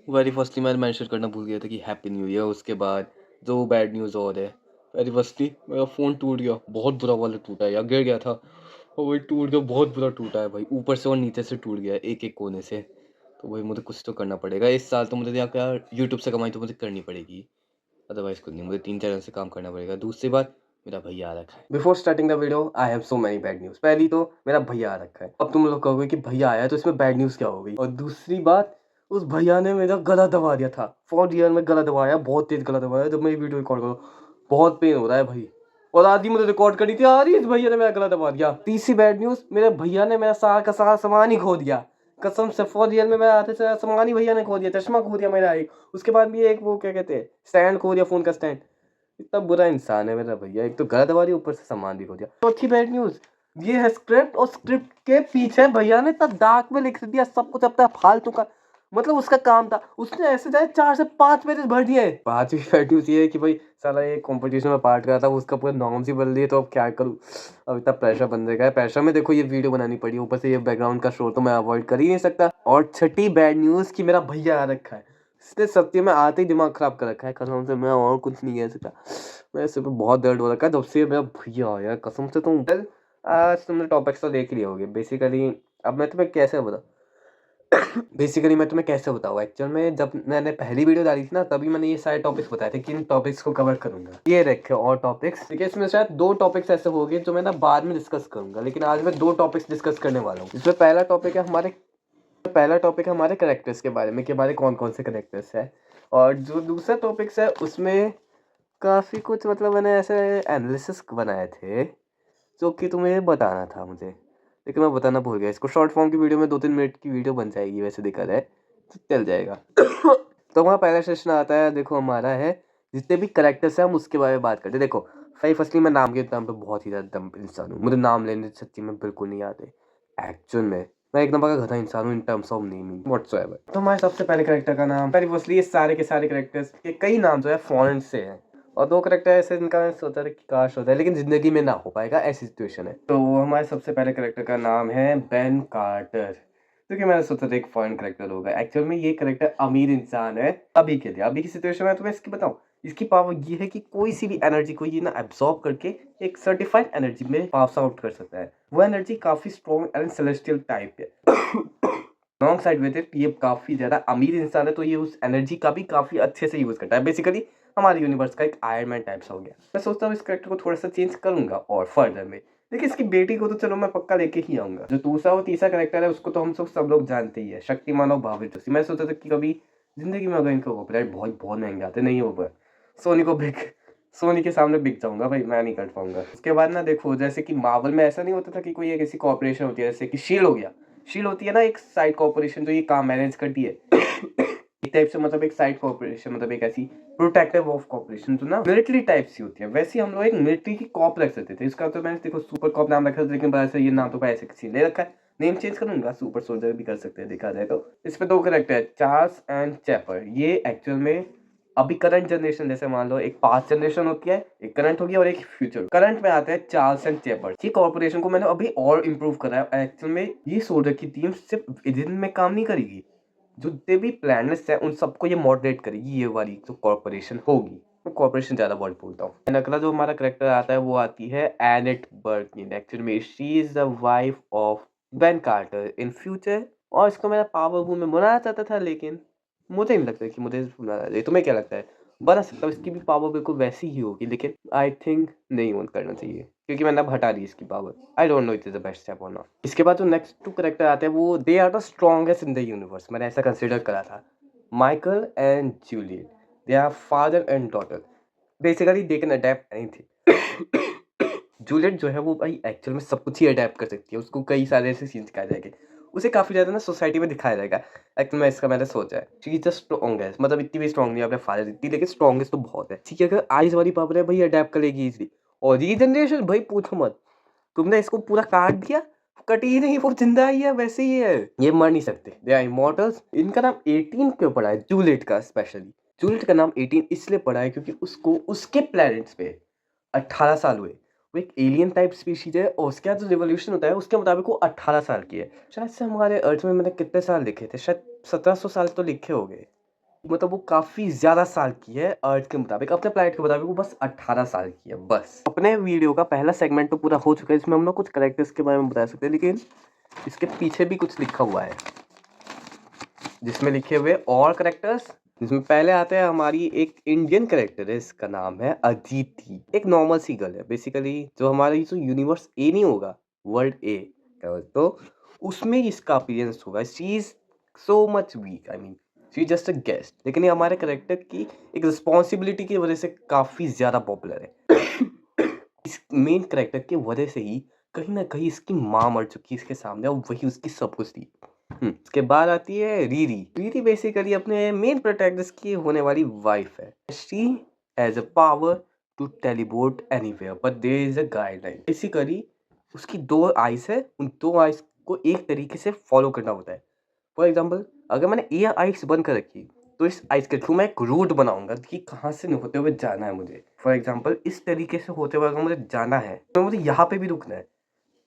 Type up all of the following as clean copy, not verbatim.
Very firstly मैं mention करना भूल गया था कि हैप्पी न्यू ईयर। उसके बाद जो बैड न्यूज़ और है, वेरी फर्स्टली मेरा फ़ोन टूट गया, बहुत बुरा वाला टूटा है यार, गिर गया था और वही टूट गया, बहुत बुरा टूटा है भाई, ऊपर से और नीचे से टूट गया है, एक-एक कोने से। तो भाई मुझे कुछ तो करना पड़ेगा इस साल, तो मुझे या क्या यूट्यूब से कमाई तो मुझे करनी पड़ेगी, अदरवाइज़ कुछ नहीं, मुझे 3 चैनल से काम करना पड़ेगा। दूसरी बात, मेरा भैया आ रखा है। Before starting the video I have so many bad news. पहली तो मेरा भैया आ रखा है। अब तुम लोग कहोगे कि भैया आया है तो इसमें बैड न्यूज़ क्या हो गई? और दूसरी बात, उस भैया ने मेरा गला दबा दिया था। फॉर रियल में गला दबाया, बहुत तेज़ गला दबाया जब मैं ये वीडियो रिकॉर्ड कर रहा हूँ। बहुत पेन हो रहा है भाई। और आधी मुझे रिकॉर्ड करनी थी, आधी इस भैया ने मेरा गला दबा दिया। तीसरी बैड न्यूज़, मेरे भैया ने मेरा सारा का सारा सामान ही खो दिया। कसम से फॉर रियल में मेरा आधे से सामान ही भैया ने खो दिया। चश्मा खो दिया मेरा एक। उसके बाद भी एक वो क्या कहते हैं, स्टैंड खो दिया, फ़ोन का स्टैंड। इतना बुरा इंसान है मेरा भैया, एक तो गला दबा दिया, ऊपर से सामान भी खो दिया। चौथी बैड न्यूज़, ये है स्क्रिप्ट, और स्क्रिप्ट के पीछे भैया ने इतना डार्क में लिख दिया सब कुछ अपना फालतू का। मतलब उसका काम था, उसने ऐसे चाहे 4 से 5 पेजेस भर दिए। पांचवी बैड न्यूज़ ये है कि भाई साला ये कंपटीशन में पार्ट रहा था, उसका पूरा नॉर्म्स ही बदल दिए, तो अब क्या करूँ। अब इतना प्रेशर बन गया है, प्रेशर में देखो ये वीडियो बनानी पड़ी, ऊपर से ये बैकग्राउंड का शोर तो मैं अवॉइड कर ही नहीं सकता। और छठी बैड न्यूज़ कि मेरा भैया आ रखा है, इसने सत्य में आते ही दिमाग खराब कर रखा है। कसम से मैं और कुछ नहीं कह सकता, मेरे सिर पे बहुत दर्द हो रखा है जब से मेरा भैया आया, कसम से। तुम आज तुमने टॉपिक्स तो देख लिए होंगे बेसिकली। अब मैं तुम्हें कैसे बताऊँ बेसिकली मैं तुम्हें कैसे बताऊँ, एक्चुअल में जब मैंने पहली वीडियो डाली थी ना, तभी मैंने ये सारे टॉपिक्स बताए थे कि इन टॉपिक्स को कवर करूंगा। ये रखे और टॉपिक्स, ठीक है, इसमें शायद 2 टॉपिक्स ऐसे हो गए जो मैं ना बाद में डिस्कस करूंगा, लेकिन आज मैं 2 टॉपिक्स डिस्कस करने वाला हूँ। इसमें पहला टॉपिक है हमारे कैरेक्टर्स के बारे में, कि हमारे कौन कौन से कैरेक्टर्स है। और जो दूसरा टॉपिक्स है उसमें काफ़ी कुछ, मतलब मैंने ऐसे एनालिसिस बनाए थे जो कि तुम्हें बताना था मुझे, लेकिन मैं बताना भूल गया। इसको शॉर्ट फॉर्म की वीडियो में 2-3 मिनट की वीडियो बन जाएगी वैसे देखा जाए तो, चल जाएगा। तो हमारा पहला सेशन आता है, देखो हमारा है जितने भी कैरेक्टर्स हैं हम उसके बारे में बात करते हैं। देखो भाई फर्स्टली मैं नाम के नाम पे बहुत ही ज़्यादा दम इंसान हूँ, मुझे नाम लेने सच्ची में बिल्कुल नहीं आते। एक्चुअल में मैं एक नंबर का गधा इंसान हूँ in terms of naming whatsoever. तो हमारे सबसे पहले कैरेक्टर का नाम, पहले फर्स्टली ये सारे के सारे कैरेक्टर्स के कई नाम जो है फॉरेन से हैं, और 2 कैरेक्टर ऐसे जिनका मैंने सोचा था कि काश होता है, लेकिन ज़िंदगी में ना हो पाएगा, ऐसी सिचुएशन है। तो हमारे सबसे पहले कैरेक्टर का नाम है बेन कार्टर, क्योंकि मैंने सोचा था एक फॉरेन कैरेक्टर होगा। एक्चुअल में ये कैरेक्टर अमीर इंसान है अभी के लिए, अभी की सिचुएशन में। तो मैं इसकी बताऊँ, इसकी पावर ये है कि कोई सी भी एनर्जी को ये ना एब्जॉर्ब करके एक सर्टिफाइड एनर्जी में पास आउट कर सकता है। वो एनर्जी काफ़ी स्ट्रॉन्ग एंड सेलेस्टियल टाइप है। लॉन्ग साइड विद इट, ये काफ़ी ज़्यादा अमीर इंसान है, तो ये उस एनर्जी का भी काफ़ी अच्छे से यूज़ करता है। बेसिकली हमारे यूनिवर्स का एक आयरन मैन टाइप सा हो गया। मैं सोचता हूँ इस कैरेक्टर को थोड़ा सा चेंज करूंगा और फर्दर में, लेकिन इसकी बेटी को तो चलो मैं पक्का लेके ही आऊंगा। जो दूसरा और तीसरा कैरेक्टर है उसको तो हम सब लोग जानते ही है, शक्तिमान और भाभी जोशी। मैं सोचा था कि कभी जिंदगी में अगर इनको कॉपीराइट बहुत बहुत महंगे आते, नहीं हो सोनी के सामने बिक जाऊंगा भाई, मैं नहीं कर पाऊंगा। उसके बाद ना देखो, जैसे कि मार्वल में ऐसा नहीं होता था कि कोई एक ऐसी कॉर्पोरेशन होती है, जैसे कि शील्ड हो गया। शील्ड होती है ना एक साइड कॉर्पोरेशन जो ये काम मैनेज करती है। एक टाइप से मतलब एक साइड कॉर्पोरेशन, मतलब एक ऐसी प्रोटेक्टिव ऑफ कॉर्पोरेशन जो ना मिलिट्री टाइप सी होती है, वैसे हम लोग एक मिलिट्री की कॉप रख सकते थे। इसका तो मैंने देखो सुपर कॉप नाम रखा था, लेकिन पता से ये नाम तो ऐसे किसी ने रखा है। नेम चेंज करूंगा, सुपर सोल्जर भी कर सकते हैं देखा जाए तो। इस पे 2 कैरेक्टर है, चार्ल्स एंड चैपर। ये एक्चुअल में अभी करंट जनरेशन, जैसे मान लो एक पास्ट जनरेशन होती है, एक करंट होगी और एक फ्यूचर। करंट में आते हैं चार्ल्स एंड चैपर। ये कॉर्पोरेशन को मैंने अभी और इम्प्रूव करा है। एक्चुअल में ये सोल्जर की टीम सिर्फ दिन में काम नहीं करेगी, जो जितने भी प्लैनेट्स हैं उन सबको ये मॉडरेट करेगी, ये वाली जो कॉर्पोरेशन होगी। मैं कॉर्पोरेशन ज़्यादा वर्ड बोलता हूँ। अगला जो हमारा करेक्टर आता है वो आती है एनेट बर्किन। एक्चुअली में she is the wife of Ben Carter in future, और इसको मेरा पावर वूमन बनाना चाहता था, लेकिन मुझे नहीं लगता कि मुझे बनाना चाहिए। तुम्हें क्या लगता है? बना सकता हूँ, इसकी भी पावर बिल्कुल वैसी ही होगी, लेकिन आई थिंक नहीं वन करना चाहिए, क्योंकि मैंने अब हटा दी इसकी power. I don't know it is the best step और नॉट। इसके बाद जो नेक्स्ट 2 कैरेक्टर आते हैं वो they are the strongest in the universe, मैंने ऐसा कंसिडर करा था। Michael and Juliet, they are father and daughter. Basically they can adapt anything. Juliet जो है वो भाई एक्चुअल में सब कुछ ही अडेप्ट कर सकती है, उसको कई सारे ऐसे सीन दिखाए जाएंगे, उसे काफ़ी ज़्यादा ना सोसाइटी में दिखाया जाएगा। एक्चुअल में इसका मैंने सोचा है, शी इज द स्ट्रॉन्गेस्ट, मतलब इतनी भी स्ट्रॉन्ग नहीं है अपने फादर जितनी, लेकिन स्ट्रॉन्गेस्ट तो बहुत है। ठीक है, अगर आइज वाली पावर है भाई अडेप्ट कर लेगी इजली। और रीजनरेशन भाई पूछो मत, तुमने इसको पूरा काट दिया, कटी ही नहीं, वो जिंदा ही है, वैसे ही है, ये मर नहीं सकते, दे आर इमॉर्टल्स। इनका नाम 18 क्यों पड़ा है जूलियट का? स्पेशली जूलियट का नाम 18 इसलिए पड़ा है क्योंकि उसको उसके प्लैनेट्स पे 18 साल हुए। वो एक एलियन टाइप स्पीशीज है, और उसके बाद जो रिवोल्यूशन होता है उसके मुताबिक वो 18 साल की है। शायद से हमारे अर्थ में मैंने कितने साल लिखे थे, शायद 1700 साल तो लिखे हो गए, मतलब वो काफ़ी ज़्यादा साल की है अर्थ के मुताबिक, अपने प्लैनेट के मुताबिक वो बस 18 साल की है बस। अपने वीडियो का पहला सेगमेंट तो पूरा हो चुका है, इसमें हम लोग कुछ कैरेक्टर्स के बारे में बता सकते हैं, लेकिन इसके पीछे भी कुछ लिखा हुआ है, जिसमें लिखे हुए और कैरेक्टर्स, जिसमें पहले आते हैं हमारी एक इंडियन कैरेक्टर है, इसका नाम है अदिति। एक नॉर्मल सी गर्ल है बेसिकली, जो हमारा जो यूनिवर्स ए नहीं होगा, वर्ल्ड ए, तो उसमें इसका अपीयरेंस होगा। She is so much weak, I mean she just a guest, लेकिन ये हमारे कैरेक्टर की एक रिस्पॉन्सिबिलिटी की वजह से काफ़ी ज़्यादा पॉपुलर है। इस मेन कैरेक्टर की वजह से ही कहीं ना कहीं इसकी माँ मर चुकी है इसके सामने, और वही उसकी सब कुछ थी। उसके बाद आती है रीरी। रीरी बेसिकली अपने मेन प्रोटैगनिस्ट की होने वाली वाइफ है। She has a power to teleport anywhere, but there is a guideline. Basically उसकी 2 आइज है, उन 2 आइज को एक तरीके से फॉलो करना होता है। फॉर एग्जाम्पल, अगर मैंने ये आइस बंद कर रखी, तो इस आइस के थ्रू मैं एक रूट बनाऊंगा कि कहाँ से होते हुए जाना है मुझे। फॉर एग्जाम्पल, इस तरीके से होते हुए अगर मुझे जाना है तो मुझे यहाँ पे भी रुकना है,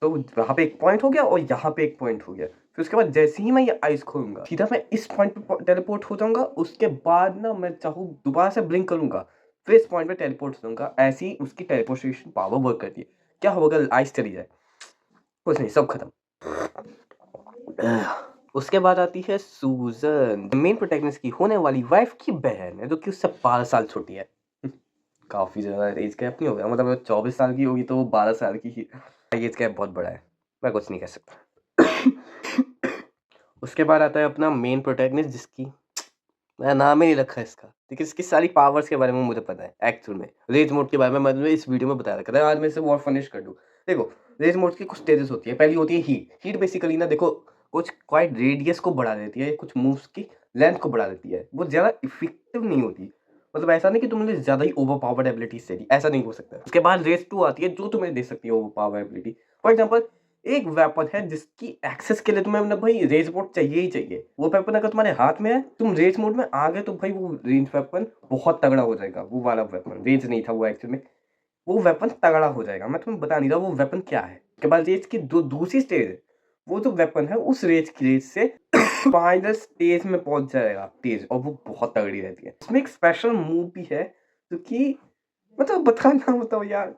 तो वहाँ पे एक पॉइंट हो गया और यहाँ पे एक पॉइंट हो गया। फिर उसके बाद जैसे ही मैं ये आइस खोलूंगा, सीधा मैं इस पॉइंट पे टेलीपोर्ट हो जाऊंगा। उसके बाद ना मैं चाहूँ दोबारा से ब्लिंक करूंगा, फिर इस पॉइंट पे टेलीपोर्ट हो जाऊंगा। ऐसी ही उसकी टेलीपोर्टेशन पावर वर्क करती है। क्या होगा अगर आइस चली जाए? कुछ नहीं, सब खत्म। उसके बाद आती है सूजन, मेन प्रोटैगनिस्ट की होने वाली वाइफ की बहन है, जो कि उससे 12 साल छोटी है। काफी ज्यादा एज गैप नहीं हो गया, मतलब 24 साल की होगी तो वो 12 साल की ही। एज गैप बहुत बड़ा है, मैं कुछ नहीं कह सकता। उसके बाद आता है अपना मेन प्रोटैगनिस्ट, जिसकी मैं नाम ही नहीं रखा इसका, लेकिन इसकी सारी पावर्स के बारे में मुझे पता है। एक्चुअल में रेज मोड के बारे में मैंने इस वीडियो में बताया था, आज मैं इसे और फिनिश कर दूं। देखो, रेज मोड की कुछ स्टेजेस होती है। पहली होती है हीट। हीट बेसिकली ना देखो, कुछ क्वाइट रेडियस को बढ़ा देती है, कुछ मूव्स की लेंथ को बढ़ा देती है। वो ज़्यादा इफेक्टिव नहीं होती, मतलब ऐसा नहीं कि तुमने ज़्यादा ही ओवर पावर्ड एबिलिटीज दे दी, ऐसा नहीं हो सकता। उसके बाद रेज 2 आती है, जो तुम्हें दे सकती है over power ability. For example, एक वेपन है जिसकी एक्सेस के लिए तुम्हें ना भाई रेज मोड चाहिए ही चाहिए। वो वेपन अगर तुम्हारे हाथ में है, तुम रेज मोड में आ गए, तो भाई वो रेंज वेपन बहुत तगड़ा हो जाएगा। वो वाला वेपन रेंज नहीं था वो एक्चुअल में, वो वेपन तगड़ा हो जाएगा। मैं तुम्हें बता नहीं रहा वो वेपन क्या है। उसके बाद रेज की दूसरी स्टेज है, वो जो वेपन है उस रेज की रेज से फाइनल स्टेज में पहुंच जाएगा तेज, और वो बहुत तगड़ी रहती है। उसमें एक स्पेशल मूव भी है, जो कि मतलब बताना बताओ यार,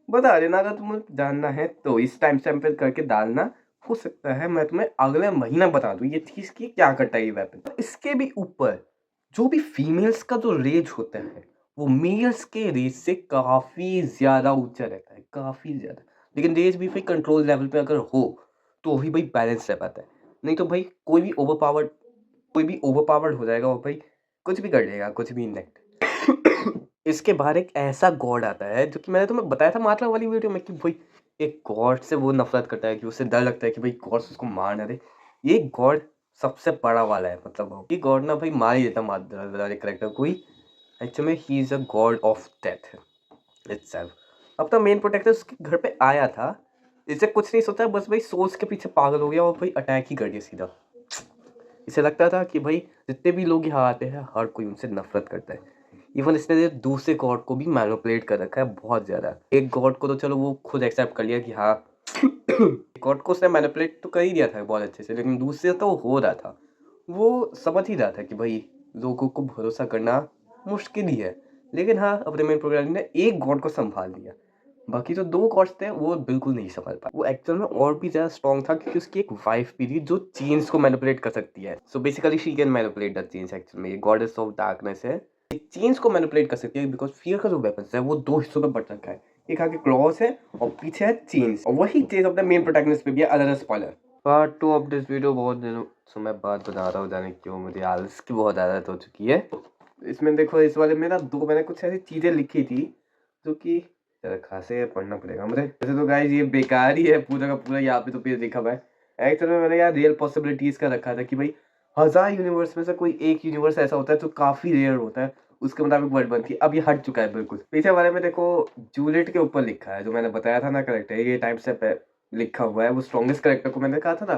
बता देना अगर तुम्हें जानना है तो इस टाइम स्टैम्प पे करके डालना। हो सकता है मैं तुम्हें अगले महीना बता दूं ये चीज की क्या करता है ये वेपन। इसके भी ऊपर जो भी फीमेल्स का जो रेज होता है, वो मेल्स के रेज से काफी ज्यादा ऊंचा रहता है, काफी ज्यादा। लेकिन रेज भी भाई कंट्रोल लेवल पे अगर हो तो ही भाई बैलेंस रह पाता है। नहीं तो भाई कोई भी ओवर पावर्ड हो जाएगा, और भाई कुछ भी कर लेगा, कुछ भी इननेक्ट। इसके बाहर एक ऐसा गॉड आता है, जो कि मैंने तुम्हें बताया था मात्रा वाली वीडियो में, कि भाई एक गॉड से वो नफरत करता है, कि उसे डर लगता है कि भाई गॉड उसको मार ना दे। ये गॉड सबसे बड़ा वाला है, मतलब ये गॉड ना भाई मार ही देता मात्रा वाले करेक्टर को ही। एक्चुअली में he is a God of death itself. अपना मेन प्रोटेक्टर उसके घर पे आया था, इसे कुछ नहीं सोचा, बस भाई सोच के पीछे पागल हो गया और भाई अटैक ही कर दिया सीधा। इसे लगता था कि भाई जितने भी लोग यहाँ आते हैं हर कोई उनसे नफरत करता है। इवन इसने दूसरे गॉड को भी मैनिपुलेट कर रखा है बहुत ज्यादा। एक गॉड को तो चलो वो खुद एक्सेप्ट कर लिया कि हाँ, गॉड को उसने मैनिपुलेट तो कर ही दिया था बहुत अच्छे से, लेकिन दूसरे तो हो रहा था, वो समझ ही रहा था कि भाई लोगों को भरोसा करना मुश्किल ही है। लेकिन हाँ, अपने मेन प्रोग्राम ने एक गॉड को संभाल लिया। बाकी जो 2 गॉड्स थे वो बिल्कुल नहीं संभाल पाए। वो एक्चुअल में और भी ज़्यादा स्ट्रॉन्ग था, क्योंकि उसकी एक वाइफ भी थी जो चेंज को मैनिपुलेट कर सकती है। So basically she can manipulate the change. Actual में ये गॉडेस ऑफ डार्कनेस है, ये चेंज को मैनिपुलेट कर सकती है, बिकॉज फियर का जो वेपन है वो 2 हिस्सों में बट रखा है। एक आगे क्लॉज है और पीछे है चेंज, और वही चेंज अपने मेन प्रोटैगनिस्ट पे भी है। Other spoiler, part 2 of this video बहुत दिनों समय बाद बना रहा हूँ, जाने क्यों, मुझे आलस की बहुत आदत हो चुकी है। इसमें देखो, इस वाले में ना मैंने कुछ ऐसी चीज़ें लिखी थी जो कि ज़रा खासे पढ़ना पड़ेगा मुझे। वैसे तो गाइस ये बेकार ही है पूरा का पूरा, यहाँ पे तो पेज लिखा हुआ है। एक्चुअल में मैंने यार रियल पॉसिबिलिटीज़ का रखा था कि भाई 1000 यूनिवर्स में से कोई एक यूनिवर्स ऐसा होता है जो काफ़ी रेयर होता है, उसके मुताबिक वर्ड बनती है। अब ये हट चुका है बिल्कुल। पीछे वाले में देखो जूलियट के ऊपर लिखा है, जो मैंने बताया था ना करेक्टर, ये टाइप से लिखा हुआ है। वो स्ट्रॉन्गेस्ट करेक्टर को मैंने कहा था ना,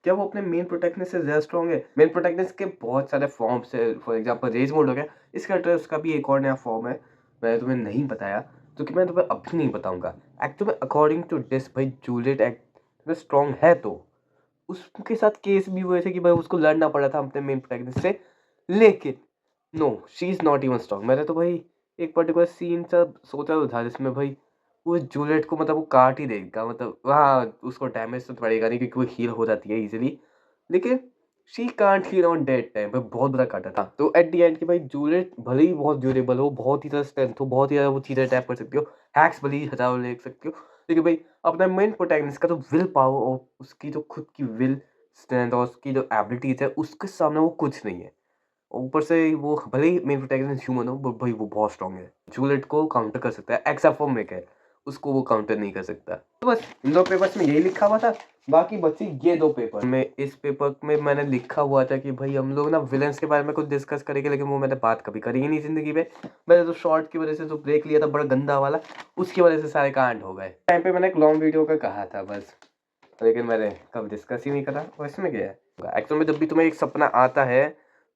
क्या वो अपने मेन प्रोटैगनिस्ट से ज़्यादा स्ट्रॉन्ग है? मेन प्रोटैगनिस्ट के बहुत सारे फॉर्म्स है, फॉर एग्जांपल रेज मोड हो गया, इस करेक्टर उसका भी एक और नया फॉर्म है, मैंने तुम्हें नहीं बताया, जो कि मैं तुम्हें अभी नहीं बताऊंगा। एक्चुअली अकॉर्डिंग टू दिस भाई जूलियट एक्ट में स्ट्रॉन्ग है, तो उसके साथ केस भी हुए थे कि भाई उसको लड़ना पड़ा था अपने मेन प्रोटैगनिस्ट से। लेकिन no, she is not even strong. मैंने तो भाई एक पर्टिकुलर सीन सा सोचा तो था जिसमें भाई वो जूलियट को मतलब वो काट ही देगा, मतलब हाँ, उसको डैमेज तो पड़ेगा नहीं क्योंकि वो हील हो जाती है इज़िली। लेकिन she can't heal on that time, भाई बहुत बुरा काटा था। तो एट द एंड कि भाई जूलियट भले ही बहुत ड्यूरेबल हो, बहुत ही ज़्यादा स्ट्रेंथ हो, बहुत ही ज़्यादा वो चीज़ें टैप कर सकती हो, हैक्स भले ही हज़ारों ले सकती हो, लेकिन भाई अपना मेन प्रोटैगनिस्ट का जो विल पावर और उसकी जो खुद की विल स्ट्रेंथ और उसकी जो एबिलिटीज़ है, उसके सामने वो कुछ नहीं है। ऊपर से वो भले ही मेन प्रोटैगनिस्ट ह्यूमन हो, बट भाई वो बहुत स्ट्रॉन्ग है। जूलियट को काउंटर कर सकता है एक्सेप्ट फॉर मिकाएल, उसको वो काउंटर नहीं कर सकता। तो बस इन 2 पेपर्स में यही लिखा हुआ था, बाकी बची ये 2 पेपर में। इस पेपर में मैंने लिखा हुआ था कि भाई हम लोग ना विलेन्स के बारे में कुछ डिस्कस करेंगे, लेकिन वो मैंने बात कभी करी ही नहीं ज़िंदगी में। मैंने तो शॉर्ट की वजह से जो ब्रेक लिया था बड़ा गंदा वाला, उसकी वजह से सारे कांड हो गए। टाइम पे मैंने एक लॉन्ग वीडियो का कहा था बस, लेकिन मैंने कभी डिस्कस ही नहीं करा। और इसमें क्या है, एक्चुअल में जब भी तुम्हें एक सपना आता है,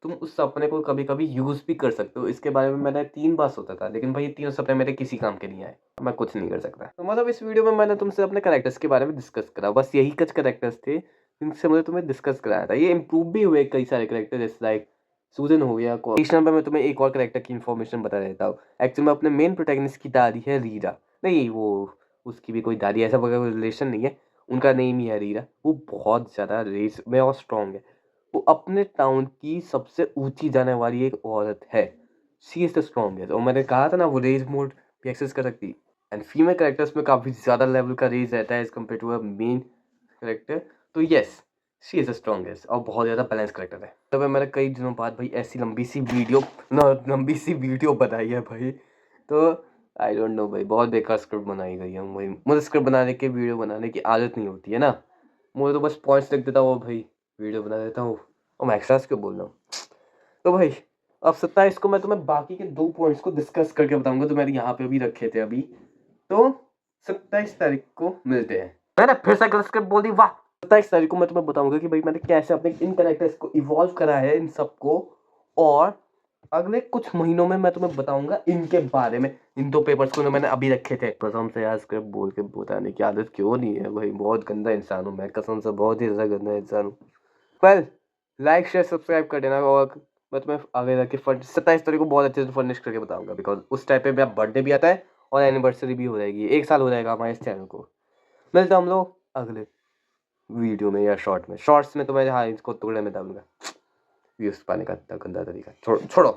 तुम उस सपने को कभी-कभी यूज़ भी कर सकते हो। इसके बारे में मैंने 3 बार सोचा था, लेकिन भाई ये तीनों सपने मेरे किसी काम के नहीं आए। मैं कुछ नहीं कर सकता। तो मतलब इस वीडियो में मैंने तुमसे अपने कैरेक्टर्स के बारे में डिस्कस करा। बस यही कुछ कैरेक्टर्स थे, जिनसे मुझे तुम्हें डिस्कस कराया था। ये इम्प्रूव भी हुए कई सारे कैरेक्टर, जैसे लाइक सूज़न हो गया। को एडिशनल में मैं तुम्हें एक और कैरेक्टर की इन्फॉर्मेशन बता देता हूँ। एक्चुअल में अपने मेन प्रोटैगनिस्ट की दादी है रीरा। नहीं, वो उसकी भी कोई दादी ऐसा वगैरह रिलेशन नहीं है। उनका नेम ही है रीरा। वो बहुत ज़्यादा रेस में और स्ट्रॉन्ग है। वो अपने टाउन की सबसे ऊँची जाने वाली एक औरत है। She is the strongest. और मैंने कहा था ना वो रेज मोड भी एक्सेस कर सकती है। एंड फीमेल कैरेक्टर्स में काफ़ी ज़्यादा लेवल का रेज रहता है as compare to a main character. तो yes, she is the strongest और बहुत ज़्यादा बैलेंस कैरेक्टर है। तो भाई मैंने कई दिनों बाद भाई ऐसी लंबी सी वीडियो बनाई है भाई। तो आई डोंट नो भाई, बहुत बेकार स्क्रिप्ट बनाई गई है। वही मुझे स्क्रिप्ट बनाने की, वीडियो बनाने की आदत नहीं होती है ना। मुझे तो बस पॉइंट्स लिख देता हूँ भाई, वीडियो बना देता हूँ और मैं एक्स्ट्रास क्यों बोल रहा हूँ। तो भाई अब 27 को मैं तुम्हें बाकी के 2 पॉइंट्स को डिस्कस करके बताऊँगा जो मैंने यहाँ पे भी रखे थे अभी। तो 27 तारीख को मिलते हैं। मैंने फिर से गलत स्क्रिप्ट बोल दी, वाह! 27 तारीख को मैं तुम्हें बताऊँगा कि भाई मैंने कैसे अपने इन कैरेक्टर्स को इवॉल्व करा है इन सबको, और अगले कुछ महीनों में मैं तुम्हें बताऊँगा इनके बारे में। इन 2 पेपर्स को जो मैंने अभी रखे थे। कसम से यार स्क्रिप्ट बोल के बताने की आदत क्यों नहीं है भाई, बहुत गंदा इंसान हूँ मैं, कसम से बहुत ही ज़्यादा गंदा इंसान हूँ। वेल, लाइक शेयर सब्सक्राइब कर देना, और मैं तुम्हें आगे जाके 27 तारीख को बहुत अच्छे से फर्निश करके बताऊँगा, बिकॉज़ उस टाइम पे मेरा बर्थडे भी आता है और एनिवर्सरी भी हो जाएगी। 1 साल हो जाएगा हमारे इस चैनल को। मिलते हैं हम लोग अगले वीडियो में या शॉर्ट में। शॉर्ट्स में तो मैं हाँ, इसको टुकड़े में डालूँगा। व्यूज़ पाने का इतना गंदा तरीका। छोड़ो।